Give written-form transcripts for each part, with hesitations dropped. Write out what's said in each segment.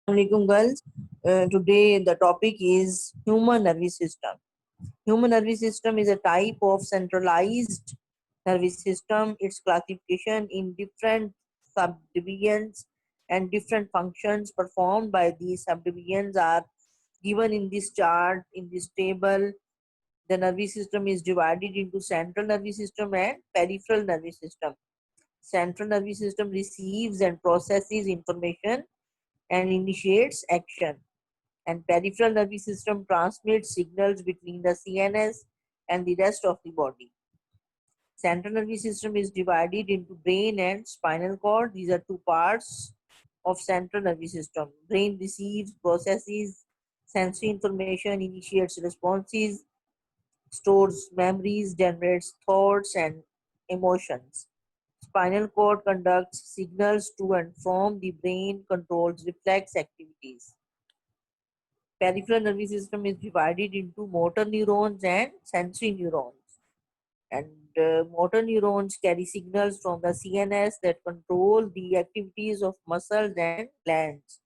Assalamualaikum girls. Today the topic is human nervous system. Human nervous system is a type of centralized nervous system. Its classification in different subdivisions and different functions performed by these subdivisions are given in this chart, in this table. The nervous system is divided into central nervous system and peripheral nervous system. Central nervous system receives and processes information and initiates action, and peripheral nervous system transmits signals between the CNS and the rest of the body. Central nervous system is divided into brain and spinal cord. These are two parts of central nervous system. Brain receives, processes sensory information, initiates responses, stores memories, generates thoughts and emotions. Spinal cord conducts signals to and from the brain, controls reflex activities. Peripheral nervous system is divided into motor neurons and sensory neurons. And motor neurons carry signals from the CNS that control the activities of muscles and glands.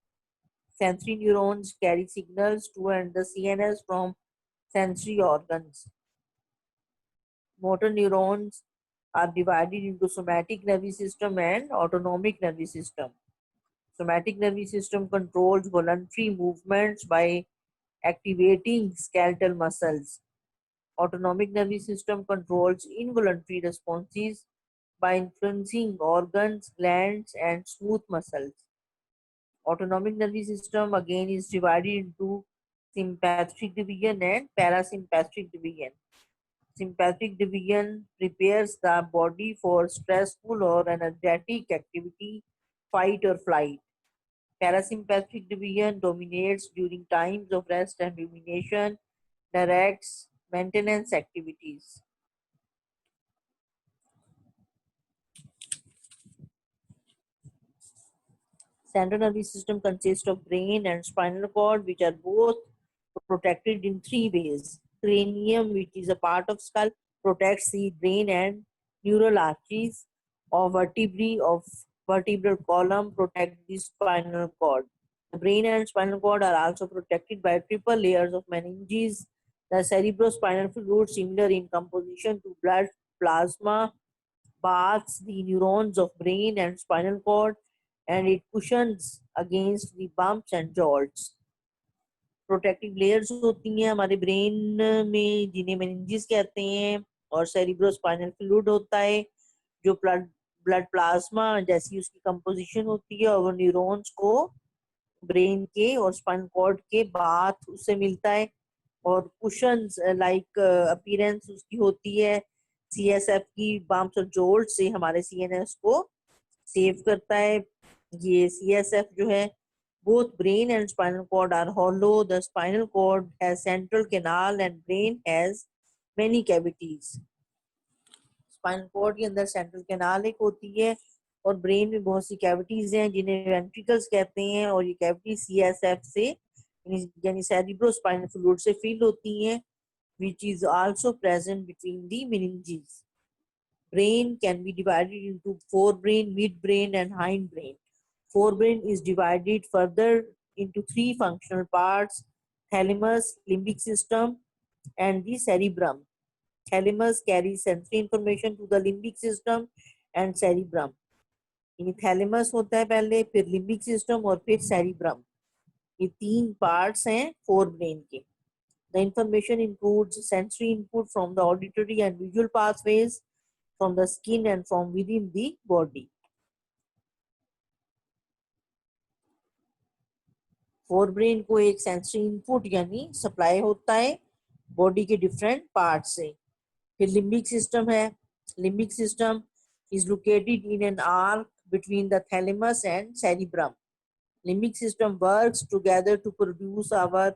Sensory neurons carry signals to and the CNS from sensory organs. Motor neurons are divided into somatic nervous system and autonomic nervous system. Somatic nervous system controls voluntary movements by activating skeletal muscles. Autonomic nervous system controls involuntary responses by influencing organs, glands, and smooth muscles. Autonomic nervous system again is divided into sympathetic division and parasympathetic division. Sympathetic division prepares the body for stressful or energetic activity, fight or flight. Parasympathetic division dominates during times of rest and rumination, directs maintenance activities. Central nervous system consists of brain and spinal cord, which are both protected in three ways. Cranium, which is a part of skull, protects the brain and neural arteries. Or vertebrae of vertebral column protect the spinal cord. The brain and spinal cord are also protected by triple layers of meninges. The cerebrospinal fluid, similar in composition to blood plasma, bathes the neurons of brain and spinal cord, and it cushions against the bumps and jolts. Protective layers होती हैं हमारे brain में, जिन्हें meninges कहते हैं, और cerebrospinal fluid होता है जो ब्लड ब्लड प्लाज्मा जैसी उसकी कंपोजिशन होती है, और वो न्यूरॉन्स को ब्रेन के और स्पाइनल कॉर्ड के बाथ उससे मिलता है, और कुशंस लाइक अपीयरेंस उसकी होती है सीएसएफ की बम्प्स और जोल्ट से हमारे सीएनएस को सेव करता है. ये सीएसएफ जो है, both brain and spinal cord are hollow. The spinal cord has central canal and brain has many cavities. Spinal cord के अंदर सेंट्रल कैनाल एक होती है और ब्रेन में बहुत सी कैविटीज हैं जिन्हें वेंट्रिकल्स कहते हैं, और ये कैविटी सीएसएफ से यानी सेरिब्रोस्पाइनल फ्लूइड से फिल होती हैं, which is also present between the meninges. Brain can be divided into forebrain, midbrain, and hindbrain. Forebrain is divided further into three functional parts: thalamus, limbic system, and the cerebrum. Thalamus carries sensory information to the limbic system and cerebrum. यानी thalamus होता है पहले, फिर limbic system और फिर cerebrum. ये तीन parts हैं फोर ब्रेन के. The information includes sensory input from the auditory and visual pathways, from the skin and from within the body. Fore brain को एक सेंसरी इनपुट यानी सप्लाई होता है बॉडी के डिफरेंट पार्ट से. फिर लिम्बिक सिस्टम है. Limbic system is located in an arc between the thalamus and cerebrum. Limbic system works together to produce our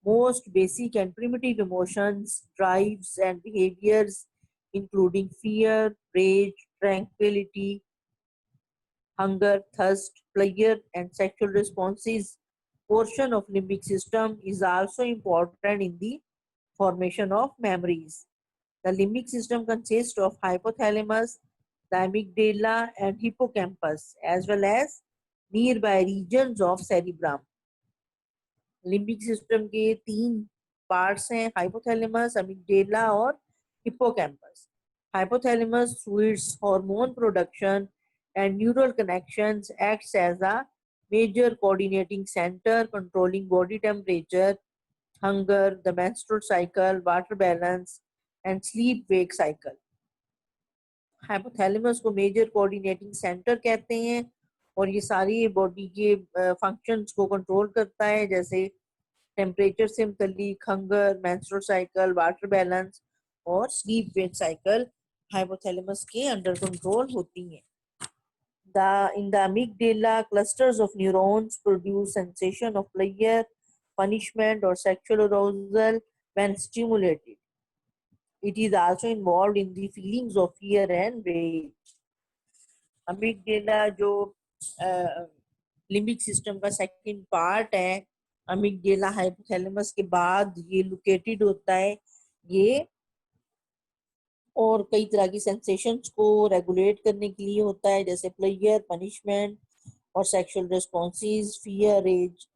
most basic and primitive emotions, drives, and behaviors, including fear, rage, tranquility, hunger, thirst, pleasure, and sexual responses. Portion of limbic system is also important in the formation of memories. The limbic system consists of hypothalamus, the amygdala, and hippocampus, as well as nearby regions of cerebrum. Limbic system के 3 parts हैं, hypothalamus, amygdala और hippocampus. Hypothalamus through its hormone production and neural connections acts as a major coordinating center controlling body temperature, hunger, the menstrual cycle, water balance and sleep wake cycle. Hypothalamus को major coordinating centre कहते हैं और ये सारी body के functions को control करता है, जैसे टेम्परेचर से मुतल्लिक, hunger, menstrual cycle, water balance और स्लीप वेट साइकिल हाइपोथैलेमस के अंडर कंट्रोल होती हैं। In the amygdala, clusters of neurons produce sensation of pleasure, punishment or sexual arousal when stimulated. It is also involved in the feelings of fear and rage. Amygdala जो limbic system का second part है, amygdala hypothalamus के बाद ये located होता है ये, और कई तरह की सेंसेशंस को रेगुलेट करने के लिए होता है, जैसे प्लेजर, पनिशमेंट और सेक्सुअल रिस्पॉन्सेज, फियर, रेज।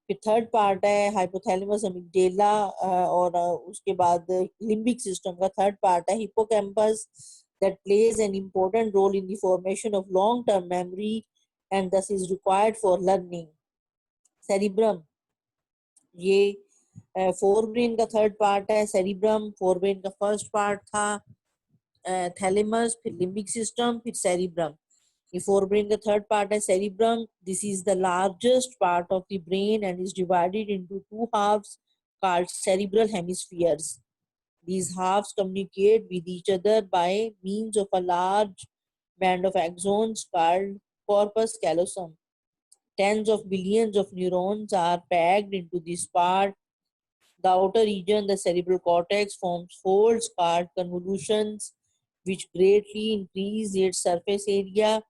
फिर थर्ड पार्ट है हाइपोथैलेमस अमिगडाला, और उसके बाद लिम्बिक सिस्टम का थर्ड पार्ट है hippocampus that plays an important role in the formation of long term memory and thus is required for learning. Cerebrum, ये fore brain का third part है। Cerebrum fore brain का first part था, thalamus, फिर limbic system, फिर cerebrum. ये fore brain का third part है cerebrum. This is the largest part of the brain and is divided into two halves called cerebral hemispheres. These halves communicate with each other by means of a large band of axons called corpus callosum. Tens of billions of neurons are packed into this part. The outer region, the cerebral cortex, forms folds called convolutions, which greatly increase its surface area.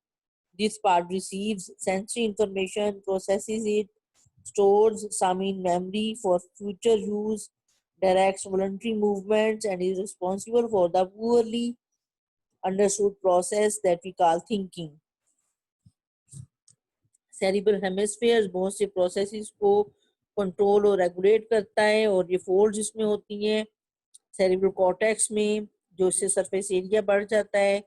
This part receives sensory information, processes it, stores some in memory for future use, directs voluntary movements, and is responsible for the poorly understood process that we call thinking. Cerebral hemisphere बहुत से processes को control और regulate करता है और ये folds इसमें होती हैं सेरिब्रल कॉर्टेक्स में, जो इससे सरफेस एरिया बढ़ जाता है।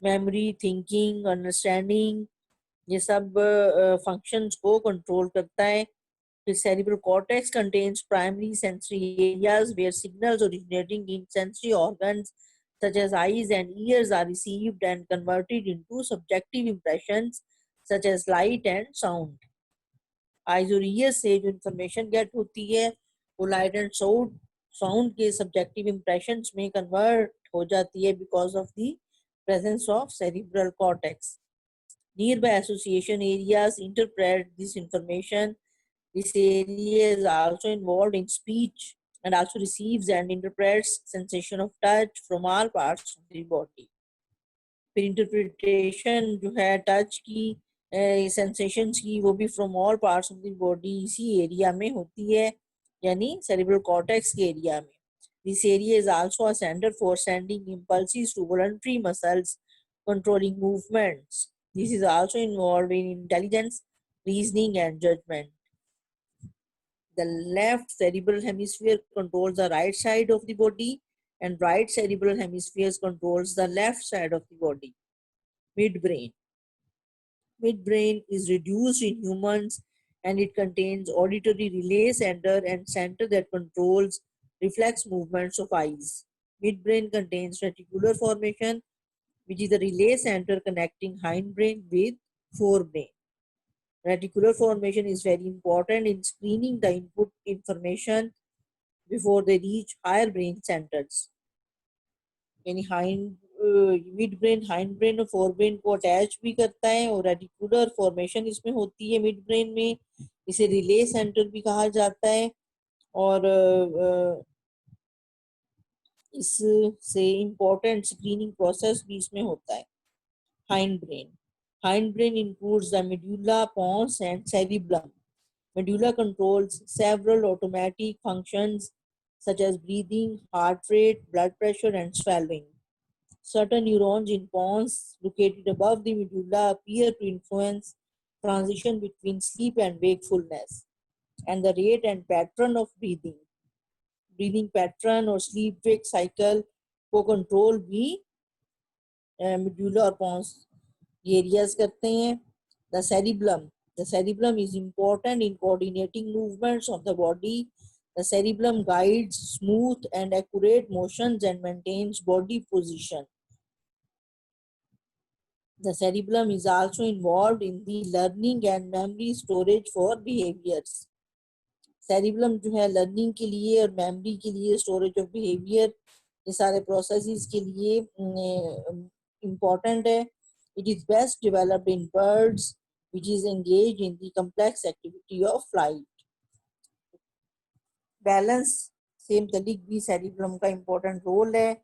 मेमोरी, थिंकिंग, अंडरस्टैंडिंग, ये सब फंक्शंस को कंट्रोल करता है। The cerebral cortex contains primary sensory areas where signals originating in sensory organs such as eyes and ears are received and converted into subjective impressions such as light and sound. Eyes और ears से जो information get होती है वो light and sound के subjective impressions में convert हो जाती है because of the presence of cerebral cortex. Nearby association areas interpret this information. This area is also involved in speech and also receives and interprets sensation of touch from all parts of the body. फिर interpretation जो है touch की, sensations की, वो भी from all parts of the body इसी area में होती है, यानी सेरिब्रल कॉर्टेक्स के एरिया में। This area is also a center for sending impulses to voluntary muscles controlling movements. This is also involved in intelligence, reasoning and judgment. The left cerebral hemisphere controls the right side of the body and right cerebral hemisphere controls the left side of the body. Midbrain. Midbrain is reduced in humans and it contains auditory relay center and center that controls reflex movements of eyes. Midbrain contains reticular formation, which is the relay center connecting hindbrain with forebrain. Reticular formation is very important in screening the input information before they reach higher brain centers. यानी mid brain hind brain और fore brain को attach भी करता है और reticular formation इसमें होती है मिड ब्रेन में, इसे रिले सेंटर भी कहा जाता है। और इससे इम्पोर्टेंट स्क्रीनिंग प्रोसेस भी इसमें होता है। Hind brain includes the medulla, pons and cerebellum. Medulla controls several automatic functions such as breathing, heart rate, blood pressure, and swallowing. Certain neurons in pons located above the medulla appear to influence transition between sleep and wakefulness. and the rate and pattern of breathing pattern और sleep wake cycle को control भी medulla और pons areas करते हैं. The cerebellum is important in coordinating movements of the body. The cerebellum guides smooth and accurate motions and maintains body position. The cerebellum is also involved in the learning and memory storage for behaviors. Cerebellum जो है learning के लिए और memory के लिए, storage of behavior, ये सारे processes के लिए important है. It is best developed in birds which is engaged in the complex activity of flight. Balance से मुतालिक भी cerebellum का important role है.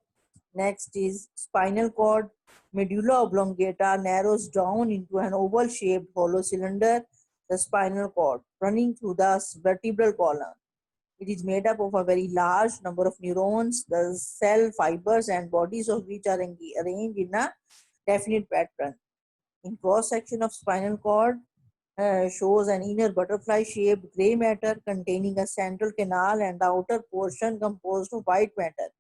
Next is spinal cord. Medulla oblongata narrows down into an oval-shaped hollow cylinder, the spinal cord, running through the vertebral column. It is made up of a very large number of neurons, the cell fibers and bodies of which are arranged in a definite pattern. In cross-section of spinal cord shows an inner butterfly-shaped gray matter containing a central canal and the outer portion composed of white matter.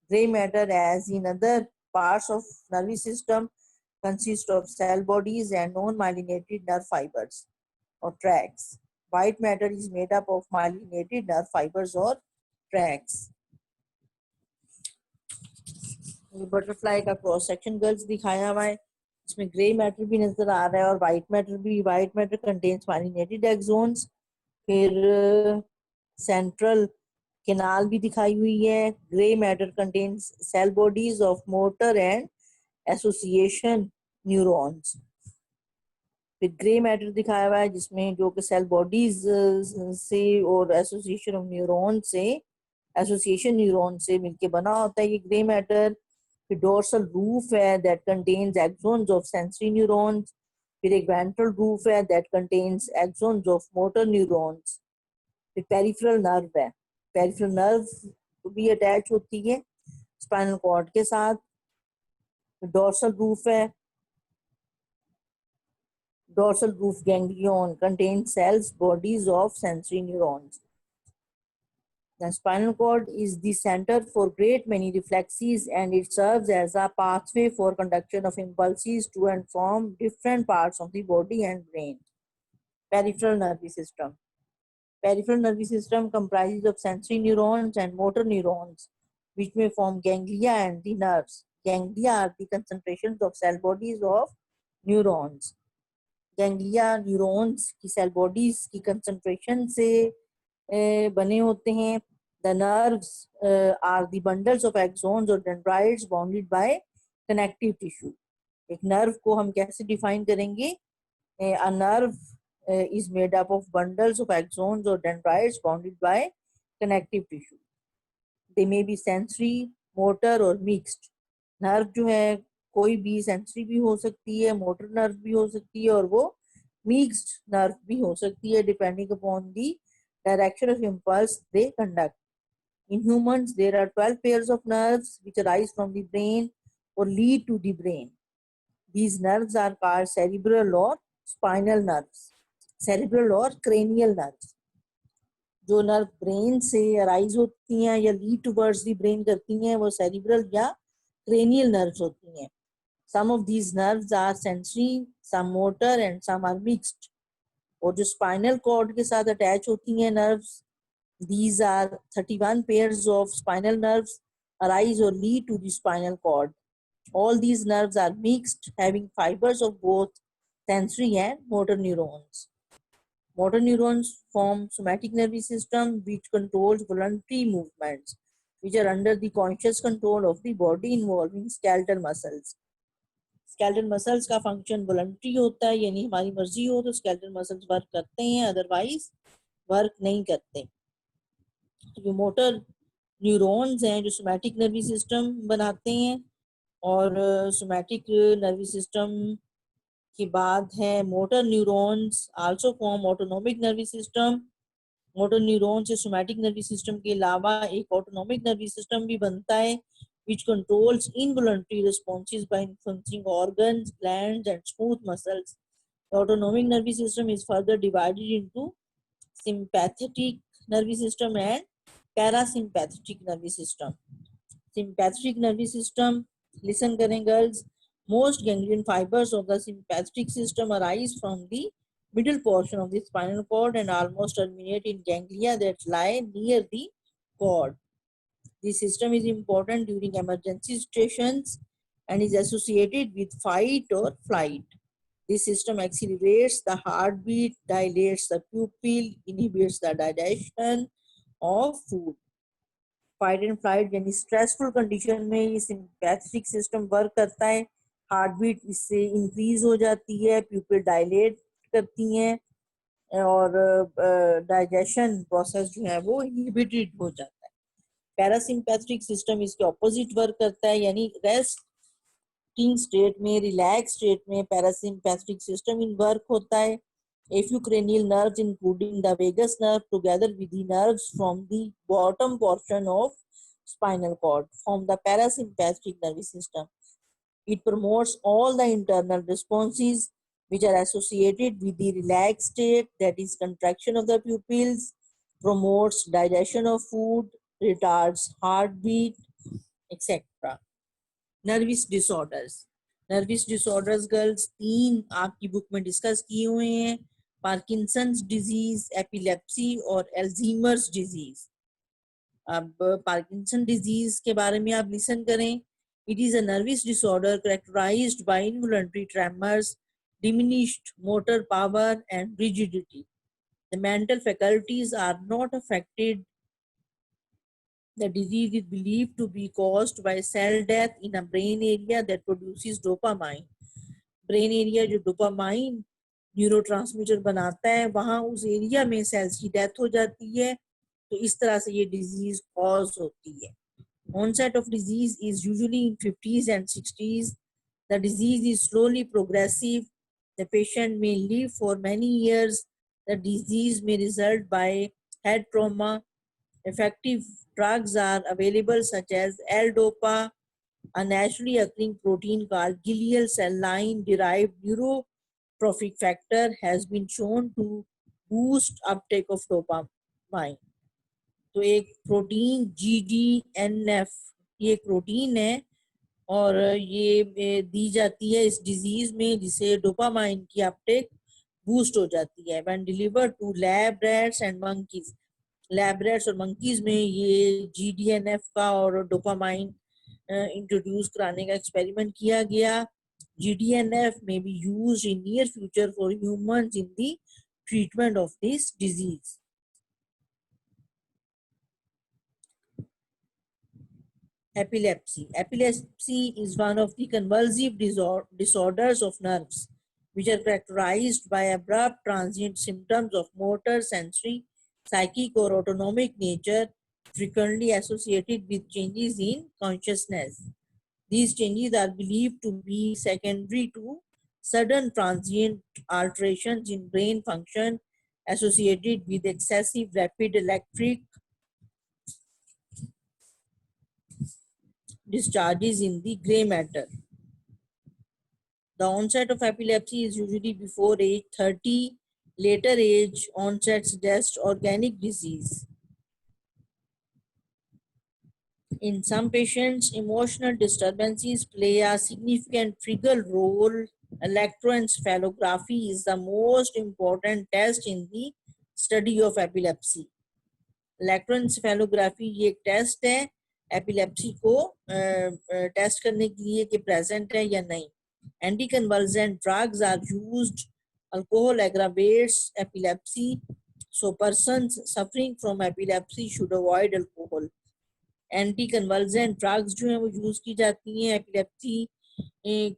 Gray matter, as in other parts of nervous system, consists of cell bodies and non-myelinated nerve fibers or tracts. White matter is made up of myelinated nerve fibers or tracts. Butterfly का cross section girls दिखाया हुआ है, इसमें grey matter भी नजर आ रहा है और वाइट मैटर भी. White matter contains myelinated axons. फिर सेंट्रल कैनाल भी दिखाई हुई है. Grey matter contains cell bodies of motor and association neurons. फिर ग्रे मैटर दिखाया हुआ है जिसमें जो कि सेल बॉडीज से और एसोसिएशन ऑफ न्यूरॉन से मिलके बना होता है ये ग्रे मैटर. फिर डोर्सल रूफ है that contains exons of sensory neurons. फिर एक वेंट्रल रूफ है that contains exons of motor neurons. फिर पेरिफेरल नर्व है. पेरिफेरल नर्व भी अटैच होती है स्पाइनल कॉर्ड के साथ. डोर्सल रूफ है. Dorsal roof ganglion contains cells bodies of sensory neurons. The spinal cord is the center for great many reflexes and it serves as a pathway for conduction of impulses to and from different parts of the body and brain. Peripheral nervous system. Peripheral nervous system comprises of sensory neurons and motor neurons, which may form ganglia and the nerves. Ganglia are the concentrations of cell bodies of neurons. Ganglia neurons की cell bodies की concentration से बने होते हैं. The nerves are the bundles of axons और dendrites bounded by connective tissue. एक nerve को हम कैसे डिफाइन करेंगे? A nerve is made up of bundles of axons or dendrites bounded by connective tissue. They may be sensory, motor or mixed. Nerve जो है कोई भी सेंसरी भी हो सकती है, मोटर नर्व भी हो सकती है और वो मिक्स्ड नर्व भी हो सकती है depending upon the direction of impulse they conduct. In humans, there are 12 pairs of nerves which arise from the brain or lead to the brain. These nerves are called cerebral or spinal nerves, cerebral or cranial nerves. जो nerve brain से arise होती हैं या lead towards the brain करती हैं वो cerebral या cranial nerves होती हैं. Some of these nerves are sensory, some motor and some are mixed. और जो spinal cord के साथ attach होती हैं nerves, these are 31 pairs of spinal nerves arise or lead to the spinal cord. All these nerves are mixed, having fibers of both sensory and motor neurons. Motor neurons form somatic nervous system which controls voluntary movements, which are under the conscious control of the body involving skeletal muscles. Skeletal muscles का function voluntary होता है, यानी हमारी मर्जी हो तो skeletal muscles work करते हैं, अदरवाइज वर्क नहीं करते. जो मोटर न्यूरॉन्स हैं जो सोमैटिक नर्वस सिस्टम बनाते हैं और सोमैटिक नर्वस सिस्टम के बाद है motor neurons also form autonomic nervous system. Motor neuron से सोमैटिक नर्वस सिस्टम के अलावा एक ऑटोनॉमिक नर्वस सिस्टम भी बनता है which controls involuntary responses by influencing organs, glands and smooth muscles. The autonomic nervous system is further divided into sympathetic nervous system and parasympathetic nervous system. Sympathetic nervous system, listen करें girls, most ganglion fibers of the sympathetic system arise from the middle portion of the spinal cord and almost terminate in ganglia that lie near the cord. This system is important during emergency situations and is associated with fight or flight. This system accelerates the heartbeat, dilates the pupil, inhibits the digestion of food. Fight and flight यानी stressful condition में ये sympathetic system work करता है, heart beat इससे increase हो जाती है, प्यूपिल dilate करती हैं और डाइजेशन प्रोसेस जो है वो इनहिबिटेड हो जाता है. पैरासिम्पैथेटिक सिस्टम इसके ऑपोजिट वर्क करता है, यानी रेस्टिंग स्टेट में, रिलैक्स स्टेट में पैरासिम्पैथेटिक सिस्टम इन वर्क होता है. A few cranial nerves, including the vagus nerve, together with the nerves from the bottom portion of spinal cord, form the parasympathetic nervous system. It promotes all the internal responses which are associated with the relaxed state, that is contraction of the pupils, promotes digestion of food, retards heartbeat, etc. Nervous disorders. Nervous disorders girls 3 आपकी book में discuss किए हुए हैं, Parkinson's disease, epilepsy और Alzheimer's disease. अब Parkinson disease के बारे में आप लिसन करें. It is a nervous disorder characterized by involuntary tremors, diminished motor power and rigidity. The mental faculties are not affected. The disease is believed to be caused by cell death in a brain area that produces dopamine. Brain area जो dopamine neurotransmitter बनाता है, वहां उस area में sales की death हो जाती है, तो इस तरह से ये डिजीज कॉज होती है. Onset of disease is usually in 50s and 60s. The disease is slowly progressive. The patient may live for many years. The disease may result by head trauma. Effective drugs are available such as L-Dopa, a naturally occurring protein called glial cell line derived neurotrophic factor has been shown to boost uptake of dopamine. तो एक protein GDNF, ये एक protein है और ये दी जाती है इस डिजीज में, जिसे डोपामाइन की अपटेक बूस्ट हो जाती है. When delivered to lab rats and monkeys, lab rats और मंकीज में ये GDNF का और डोपामाइन इंट्रोड्यूस कराने का एक्सपेरिमेंट किया गया. GDNF may be used in near future for humans in the treatment of this disease. Epilepsy. Epilepsy is one of the convulsive disorders of nerves, which are characterized by abrupt transient symptoms of motor, sensory, psychic or autonomic nature, frequently associated with changes in consciousness. These changes are believed to be secondary to sudden transient alterations in brain function associated with excessive rapid electric discharges in the gray matter. The onset of epilepsy is usually before age 30. Later age onset suggests organic disease. In some patients, emotional disturbances play a significant trigger role. Electroencephalography is the most important test in the study of epilepsy. इलेक्ट्रोएंसेफेलोग्राफी ये एक test है epilepsy को test करने के लिए कि present है या नहीं. Anti convergent drugs are used. Alcohol aggravates epilepsy, so persons suffering from epilepsy should avoid alcohol. Anti convergent drugs जो हैं वो यूज की जाती हैं एपिलेप्सी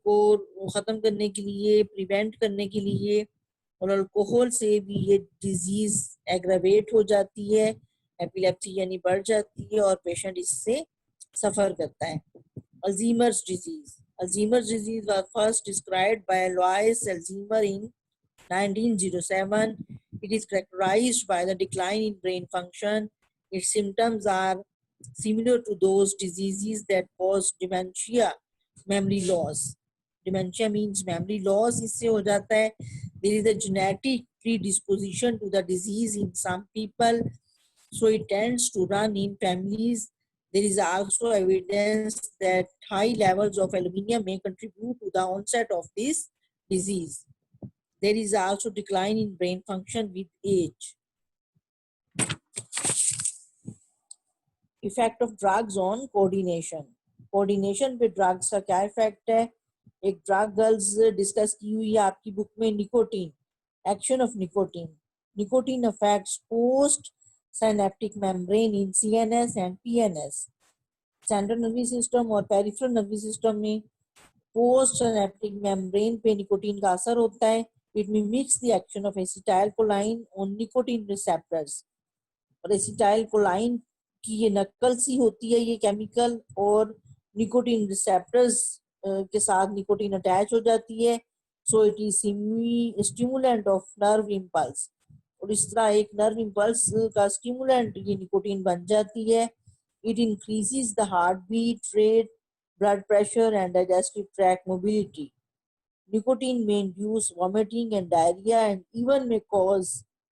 को ख़त्म करने के लिए, प्रिवेंट करने के लिए, और अल्कोहल से भी ये डिजीज एग्रावेट हो जाती है, एपिलेप्सी यानी बढ़ जाती है और पेशेंट इससे सफ़र करता है. Alzheimer's disease. Alzheimer's disease was first described by Alois Alzheimer in 1907. It is characterized by the decline in brain function. Its symptoms are similar to those diseases that cause dementia, memory loss. Dementia means memory loss. इससे हो जाता है. There is a genetic predisposition to the disease in some people, so it tends to run in families. There is also evidence that high levels of aluminium may contribute to the onset of this disease. There is also decline in brain function with age. Effect of drugs on coordination, coordination पे drugs का क्या effect है? एक drug girls discuss की हुई है आपकी book में, nicotine, action of nicotine. Nicotine affects post synaptic membrane in CNS and PNS. Central nervous system और पेरिफेरल नर्वस सिस्टम में पोस्ट सिनेप्टिक मेम्ब्रेन पे निकोटीन का असर होता है. It mimics the action of acetyl कोलाइन on nicotine receptors. और acetyl कोलाइन की ये नकल सी होती है ये केमिकल, और निकोटीन रिसेप्टर्स के साथ निकोटीन अटैच हो जाती है. So it is stimulant of nerve impulse, और इस तरह एक नर्व इम्पल्स का स्टिमुलेंट ये निकोटीन बन जाती है. It increases the heart beat rate, blood pressure and digestive tract mobility. Nicotine may induce vomiting and diarrhea and even may cause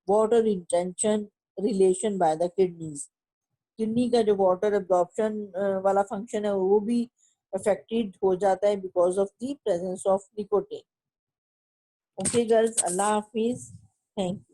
water retention relation by the kidneys. Kidney का जो water absorption वाला function है वो भी affected हो जाता है because of the presence of nicotine. Okay girls, Allah Hafiz, thank you.